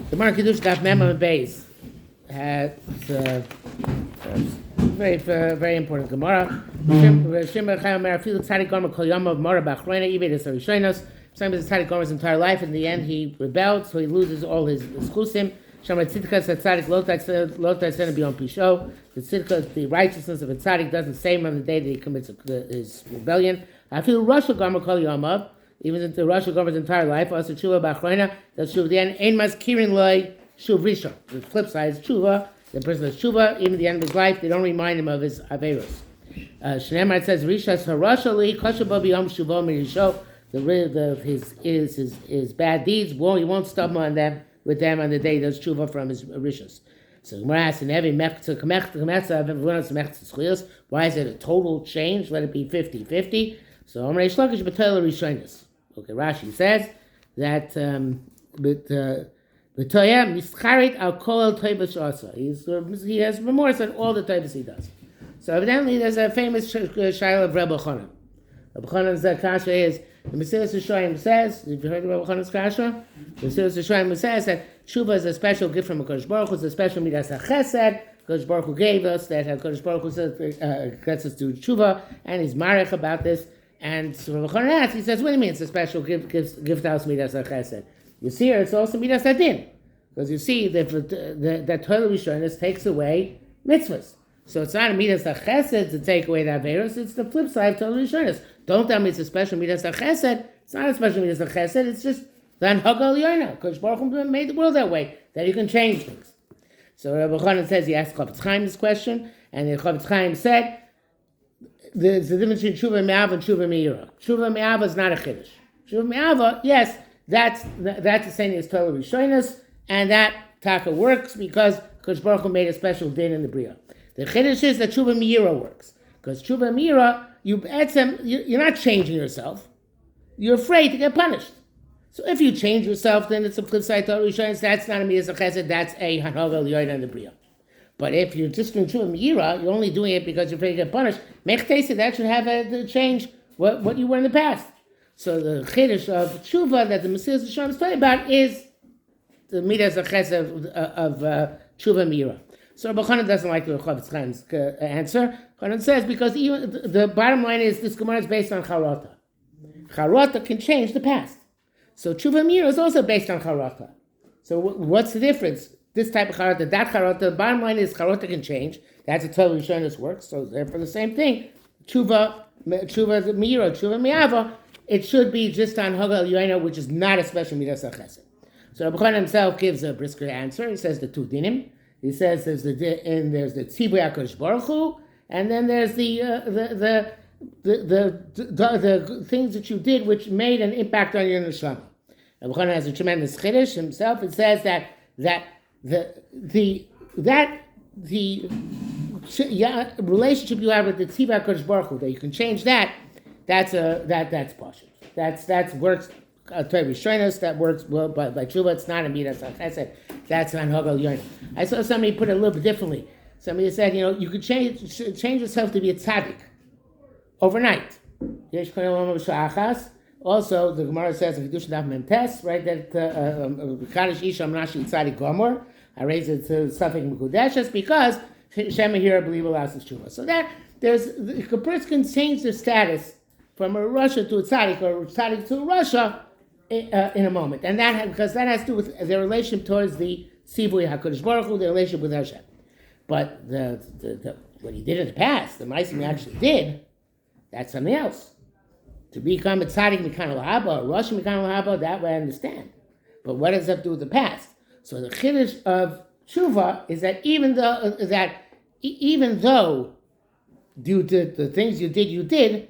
The Gemara Kiddush Daf Mem and Beis has very important Gemara. Sometimes the tzaddik gomer his entire life. In the end, he rebelled, so he loses all his chusim. The righteousness of a tzaddik doesn't save him on the day that he commits his rebellion. I feel Rosh Gomer Kol Yamav. Even if the Rosh governs his entire life, also Teshuvah b'achroina, that's Teshuvah at the end. Ein mazkirin loy shuv rishon. The flip side is Teshuvah. The person does Teshuvah, even at the end of his life, they don't remind him of his averos. Shneimar says Rishas harasha li kashaba b'yom shuvo mirisho. His bad deeds, he won't stumble on them with them on the day he does Teshuvah from his rishos. So Gemara asks in every mechza why is it a total change? Let it be 50-50. So Amrei Shlokish b'toyel HoRishonos. Okay, Rashi says that Toheh mischarit al kol toivos asa. He has remorse on all the toivos he does. So evidently, there's a famous shaila of Rav Elchanan. Rav Elchanan's kasha is the Mesivta of Clifton says. Have you heard of Rav Elchanan's kasha? The Mesivta of Clifton says that Teshuvah is a special gift from HaKadosh Baruch Hu. It's a special midas chesed. HaKadosh Baruch Hu gave us that. HaKadosh Baruch Hu gets us to Teshuvah, and he's marech about this. And so Rav Elchanan asks, he says, what do you mean it's a special gift to us, midas chesed? You see here, it's also midas adin. Because you see that Torah HoRishonos takes away mitzvahs. So it's not a midas chesed to take away the averos, it's the flip side of Torah HoRishonos. Don't tell me it's a special midas chesed. It's not a special midas chesed, it's just the Anhagel Yona. Because Baruch Hu made the world that way, that you can change things. So Rav Elchanan says, he asked Chavetz Chaim this question, and the Chavetz Chaim said, there's a difference between Teshuvah Me'ava and Teshuvah Me'ira. Teshuvah Me'ava is not a chiddush. Teshuvah Me'ava, yes, that's the same as Torah HoRishonos, and that taka works because Baruch Hu made a special din in the Bria. The chiddush is that Teshuvah Me'ira works. Because Teshuvah Me'ira, you're not changing yourself. You're afraid to get punished. So if you change yourself, then it's a flip side Torah HoRishonos. That's not a midas chesed, that's a hanogel yoyna in the Bria. But if you're just doing Teshuvah Me'ira, you're only doing it because you're afraid to get punished. Mechtesa, that should have to change what you were in the past. So the chiddush of Teshuvah that the Mesivta of Clifton is talking about is the midas chesed of Teshuvah Me'ira. So Rav Elchanan doesn't like the Chavetz Chaim's answer. Elchanan says because even the bottom line is this Gemara is based on charata. Charata can change the past. So Teshuvah Me'ira is also based on charata. So what's the difference? This type of charata, that charata, the bottom line is charata can change. That's a Torah HoRishonos works. So therefore the same thing. Teshuvah Me'ira, Teshuvah Me'ava, it should be just on Hagel Yona, which is not a special midas chesed. So Rav Elchanan himself gives a brisker answer. He says the two dinim. He says there's the tzibur HaKadosh Baruch Hu, and then there's the things that you did which made an impact on your neshama. Rav Elchanan has a tremendous chiddush himself. It says that the relationship you have with the tzibur HaKadosh Baruch Hu, that you can change that's partial. That works. Torah HoRishonos, that works well by Teshuvah. It's not a midas chesed. That's on Hagel Yona. I saw somebody put it a little bit differently. Somebody said, you could change yourself to be a tzaddik overnight. Also, the Gemara says in Kiddush Daf Mem Tes, right, that Kaddish Isha Amnashi Tzaddik Gomer. I raise it to Safek Mekudeshes because Shema here I believe allows us Teshuvah. So that a person can change their status from a Russia to a tzaddik or a tzaddik to a Russia in a moment, and because that has to do with their relationship towards the Sivui HaKadosh Baruch Hu, their relationship with Hashem. But the what he did in the past, the Ma'asim he actually did, that's something else. To become a tzaddik Mikan Lahaba, a Russia Mikan Lahaba, that way I understand. But what does that do with the past? So the chiddush of Teshuvah is that even though due to the things you did,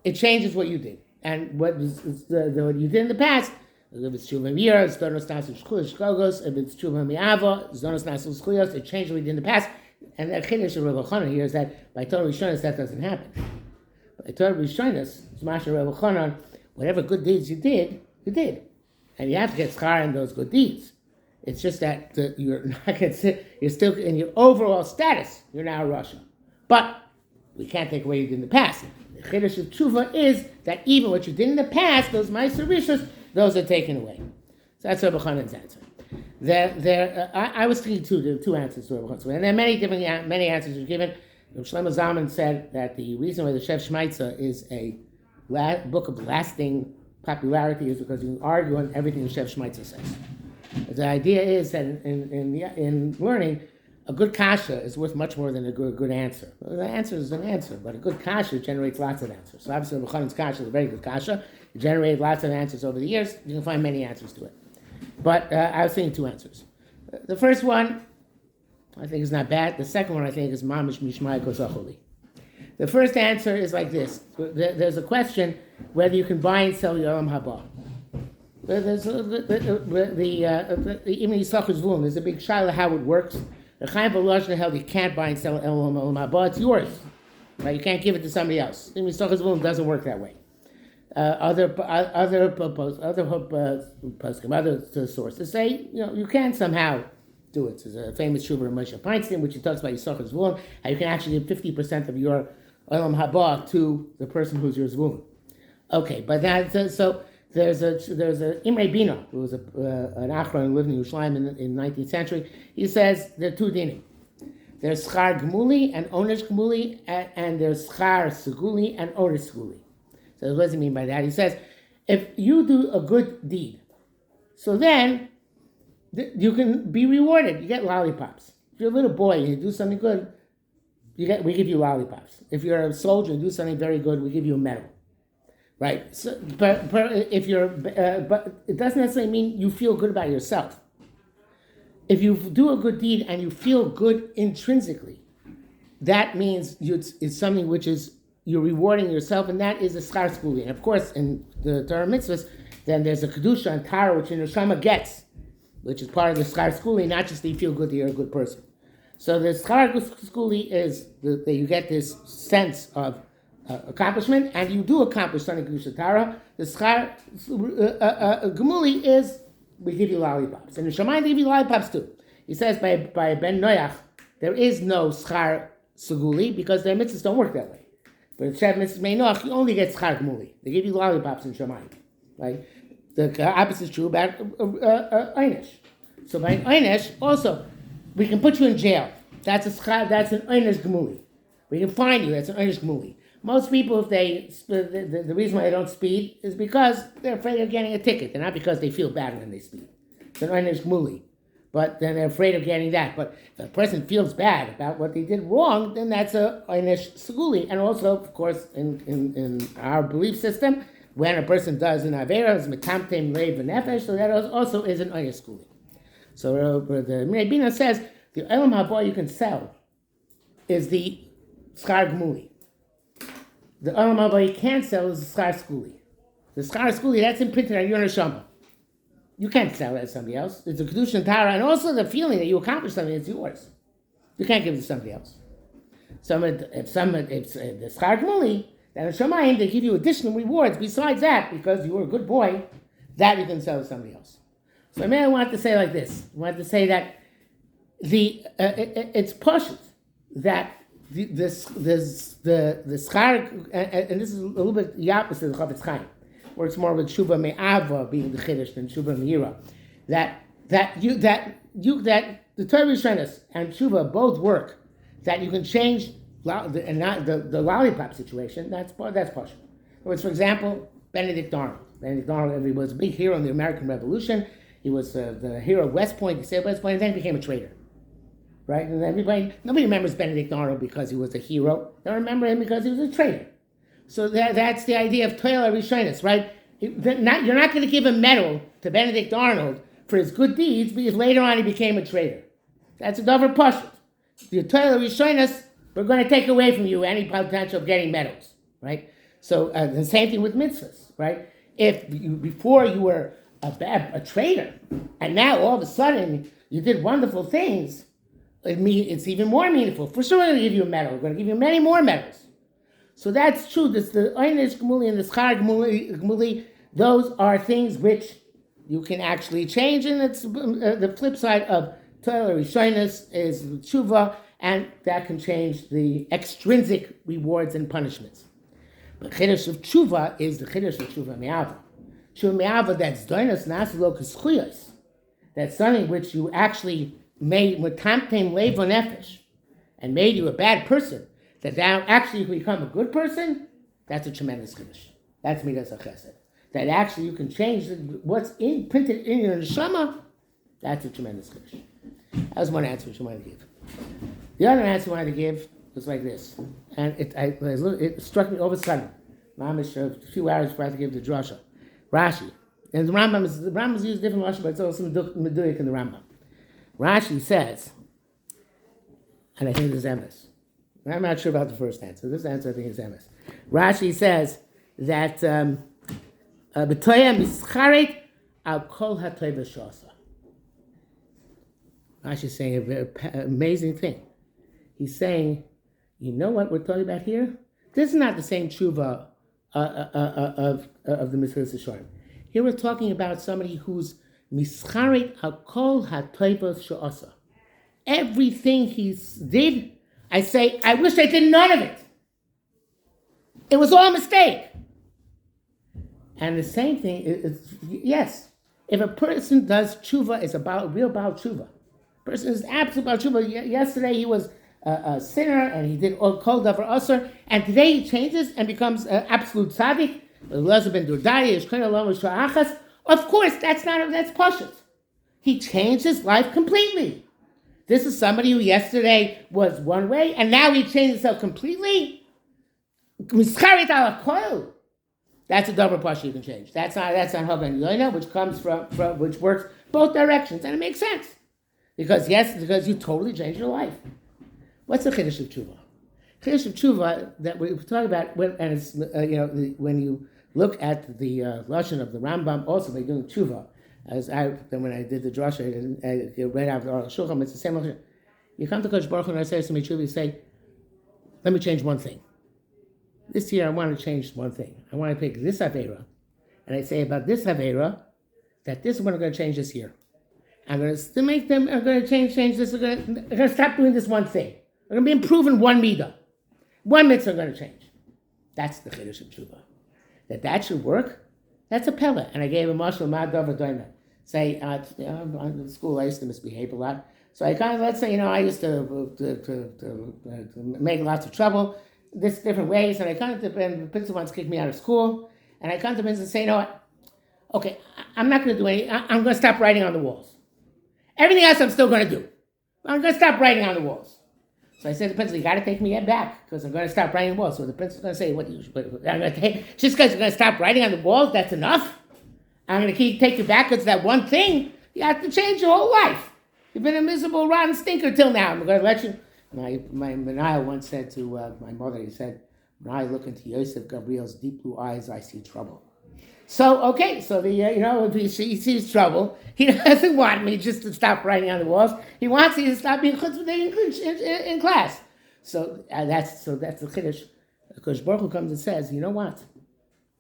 it changes what you did. And what you did in the past, if it's Teshuvah Me'ira, it's Zonos Nasul Shkogos. If it's Teshuvah Me'ava, Zonos Nasul Shkogos, it changed what you did in the past. And the chiddush of Rav Elchanan here is that by Torah HoRishonos that doesn't happen. By Torah HoRishonos, it's Masha Rav Elchanan, whatever good deeds you did. And you have to get schar in those good deeds. It's just that you're not going to you're still in your overall status, you're now a Russia. But we can't take away what you did in the past. The chiddush of Teshuvah is that even what you did in the past, those ma'aser rishos, those are taken away. So that's Rav Elchanan's answer. I was thinking there are two answers to Rav Elchanan, and there are many answers were given. Rav Shlomo Zalman said that the reason why the Shev Shmaitza is a book of lasting popularity is because you can argue on everything the Shev Shmaitza says. The idea is that in learning, a good kasha is worth much more than a good answer. Well, the answer is an answer, but a good kasha generates lots of answers. So obviously, Rav Elchanan's kasha is a very good kasha. It generated lots of answers over the years. You can find many answers to it. But I was thinking two answers. The first one, I think, is not bad. The second one, I think, is mamish mishmai kosacholi. The first answer is like this. There's a question whether you can buy and sell your olam haba. There's even Yisach's Vum, there's a big shaila how it works. The Chaim Volozhner held you can't buy and sell olam haba. It's yours. Right? You can't give it to somebody else. Even Yisach's Vum doesn't work that way. Other sources say, you can somehow do it. There's a famous Shuvah of Moshe Feinstein, which he talks about Yisach's Vum, how you can actually give 50% of your olam haba to the person who's your zvun. Okay, but so there's a Imre Bina, who was an Achron who lived in Yerushalayim in the 19th century. He says there are two dinim. There's schar gmuli and onesh gmuli, and there's schar seguli and onesh seguli. So what does he mean by that? He says, if you do a good deed, so then you can be rewarded. You get lollipops. If you're a little boy and you do something good, we give you lollipops. If you're a soldier and do something very good, we give you a medal. Right? So, but if but it doesn't necessarily mean you feel good about yourself. If you do a good deed and you feel good intrinsically, that means it's something which is you're rewarding yourself, and that is a schar skuli. And of course, in the Torah mitzvahs, then there's a kedusha and tara which an neshama gets, which is part of the schar skuli, not just that you feel good that you're a good person. So the schar skuli is that you get this sense of accomplishment, and you do accomplish something kedusha tara. The schar gemuli is we give you lollipops, and in Shamayim they give you lollipops too. He says by Ben Noach there is no schar seguli because their mitzvahs don't work that way. But in Shev Mitzvah Meinoch, you only get schar gemuli. They give you lollipops in Shamayim. Right? The opposite is true about einish. So by einish, also, we can put you in jail. That's an einish gemuli. We can fine you. That's an einish gemuli. Most people, if the reason why they don't speed is because they're afraid of getting a ticket, and not because they feel bad when they speed. It's an einish gemuli. But then they're afraid of getting that. But if a person feels bad about what they did wrong, then that's a einish seguli. And also, of course, in our belief system, when a person does an avera, it's metamtem leiv v'nefesh, so that also is an einish seguli. So the Mirei Bina says the olam haba you can sell is the schar gemuli. The olam haba you can't sell is the schar skuli. The schar skuli, that's imprinted on your neshama. You can't sell it to somebody else. It's a kedusha and tara, and also the feeling that you accomplished something that's yours. You can't give it to somebody else. If the schar gemuli, then in Shamayim they give you additional rewards besides that because you were a good boy. That you can sell to somebody else. So I want to say like this. I want to say that it's pashut that the schar, and this is a little bit the opposite of Chavetz Chaim. Works more with Teshuvah me'ava being the chiddush than Teshuvah me'ira. That the Torah HoRishonos and Teshuvah both work. That you can change the lollipop situation. That's partial. For example, Benedict Arnold. Benedict Arnold was a big hero in the American Revolution. He was the hero of West Point. He saved West Point, and then became a traitor. Right? And nobody remembers Benedict Arnold because he was a hero. They remember him because he was a traitor. So that's the idea of Toheh HoRishonos, right? You're not going to give a medal to Benedict Arnold for his good deeds because later on he became a traitor. That's a davar pashut. The Toheh HoRishonos, we're going to take away from you any potential of getting medals, right? So the same thing with mitzvahs, right? Before you were a traitor, and now all of a sudden you did wonderful things, it's even more meaningful. For sure, we're going to give you a medal. We're going to give you many more medals. So that's true. The einish gemuli and the schar gemuli, those are things which you can actually change. And it's the flip side of Toheh HoRishonos is Teshuvah, and that can change the extrinsic rewards and punishments. But chiddush of Teshuvah is the chiddush of Teshuvah me'ava. Teshuvah me'ava, that's doinos nasilo k'schuyos. that something which you actually made with tamtem lev nefesh and made you a bad person, that now actually you become a good person, that's a tremendous chiddush. That's midas chesed. That actually you can change what's printed in your neshama, that's a tremendous chiddush. That was one answer which I wanted to give. The other answer I wanted to give was like this, and it struck me all of a sudden. Mamish, a few hours before I had to give the drosho. Rashi, and the Rambam is used different Rashi, but it's also meduyik in the Rambam. Rashi says, and I think this is emes. I'm not sure about the first answer. This answer I think is emes. Rashi says that b'toya mischaret al kol ha'tova shasa. Rashi is saying a very amazing thing. He's saying, you know what we're talking about here? This is not the same tshuva of the Mitzvah Shalom. Here we're talking about somebody who's mischaret hakol hatova she'asa. Everything he did, I say, I wish I did none of it. It was all a mistake. And the same thing is, yes, if a person does tshuva, it's about real about tshuva. Person is absolute about tshuva. Yesterday he was a sinner and he did all kol davar aser, and today he changes and becomes absolute tzaddik. Of course, that's pashut. He changed his life completely. This is somebody who yesterday was one way, and now he changed himself completely. That's a double pashut you can change. That's not Hagen Yona, which comes from which works both directions, and it makes sense because you totally changed your life. What's the chiddush of Teshuvah? Chiddush of Teshuvah that we talk about, and it's when you look at the lashon of the Rambam, also by doing Teshuvah, when I did the drosho, right after HoRav Dov Yehuda, it's the same lashon. You come to Kodesh Baruch Hu and I say to me, Teshuvah, you say, let me change one thing. This year I want to change one thing. I want to pick this Aveira, and I say about this Aveira, that this is what I'm going to change this year. I'm going to change this, I'm going to stop doing this one thing. I'm going to be improving one midah. One mitzvah I'm going to change. That's the chiddush of Teshuvah. That should work, that's a pella. And I gave a mashal ma'adav adoyna. Say, in school I used to misbehave a lot. So I kind of, let's say, I used to make lots of trouble, this different ways, and I come to the principal wants to kick me out of school, and I come to the principal and say, you know what, okay, I'm not going to do anything, I'm going to stop writing on the walls. Everything else I'm still going to do. I'm going to stop writing on the walls. So I said to the principal, you got to take me back, because I'm going to stop writing on the walls. So the principal's going to say, just because you're going to stop writing on the walls, that's enough? I'm going to take you back because that one thing, you have to change your whole life. You've been a miserable, rotten stinker till now. I'm going to let you. My Menai once said to my mother, he said, when I look into Yosef Gabriel's deep blue eyes, I see trouble. So if he sees trouble, he doesn't want me just to stop writing on the walls. He wants me to stop being chutzpah in class. So that's the chiddush. Because Baruch Hu comes and says, you know what?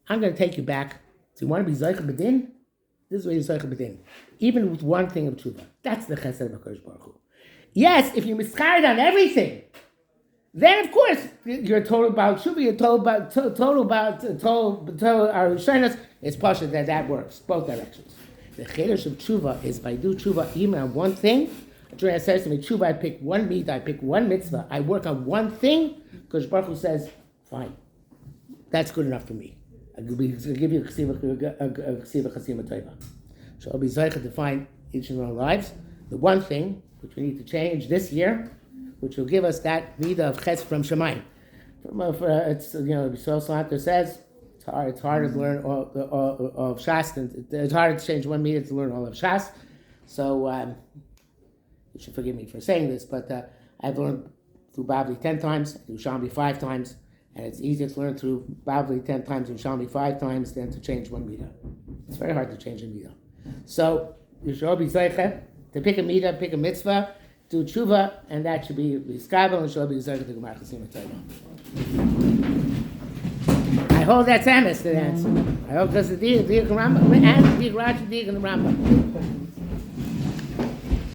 I'm going to take you back. So you want to be Zoycha B'din? This is where you're Zoycha B'din. Even with one thing of Teshuvah. That's the chesed of HaKadosh Baruch Hu. Yes, if you're mischared on everything, then of course you're total about Teshuvah, you're total about harishonos. It's pashut that works, both directions. The chiddush of Teshuvah is if I do Teshuvah even on one thing, Torah says to me, Teshuvah, I pick one mitzvah, I pick one mitzvah, I work on one thing, because Baruch Hu says, fine, that's good enough for me. I'll give you a ksiva chasima toiva. So I'll be zeicha to find each of our lives the one thing which we need to change this year, which will give us that midah of ches from Shemayim. So Salanter says it's hard to learn all of Shas, and it's hard to change one midah to learn all of Shas. So you should forgive me for saying this, but I've learned through Bavli 10 times, through Shambi 5 times, and it's easier to learn through Bavli 10 times and Shambi 5 times than to change one midah. It's very hard to change a midah. So you should all be zeicha to pick a midah, pick a mitzvah, do Teshuvah, and that should be skabel, and should be zeicha to Gemara Chasim Torah. I hope that's emes, the answer. I hope that's the Rambam and the Rashi in the Rambam.